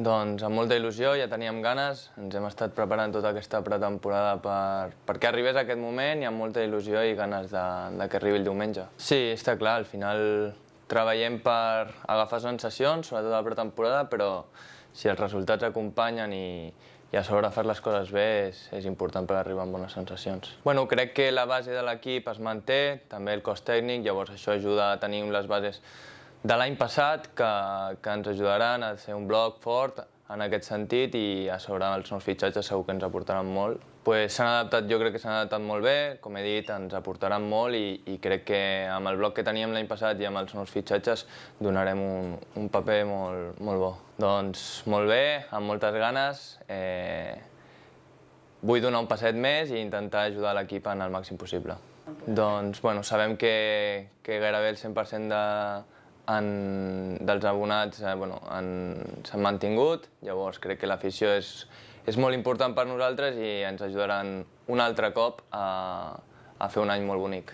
Doncs amb molta il·lusió, ja teníem ganes, ens hem estat preparant tota aquesta pretemporada perquè arribés aquest moment i amb molta il·lusió i ganes de que arribi el diumenge. Sí, està clar, al final treballem per agafar sensacions, sobretot a la pretemporada, però si els resultats acompanyen i a sobre fer les coses bé és important per arribar amb bones sensacions. Bueno, crec que la base de l'equip es manté, també el cos tècnic, llavors això ajuda a tenir les bases de l'any passat que ens ajudaran a ser un bloc fort en aquest sentit i a sobre els nous fitxatges segur que ens aportaran molt. Jo crec que s'han adaptat molt bé, com he dit, ens aportaran molt i crec que amb el bloc que teníem l'any passat i amb els nous fitxatges donarem un paper molt bo. Doncs molt bé, amb moltes ganes, vull donar un passet més i intentar ajudar l'equip en el màxim possible. Doncs sabem que gairebé el 100% dels abonats s'han mantingut, llavors crec que l'afició és molt important per nosaltres i ens ajudaran un altre cop a fer un any molt bonic.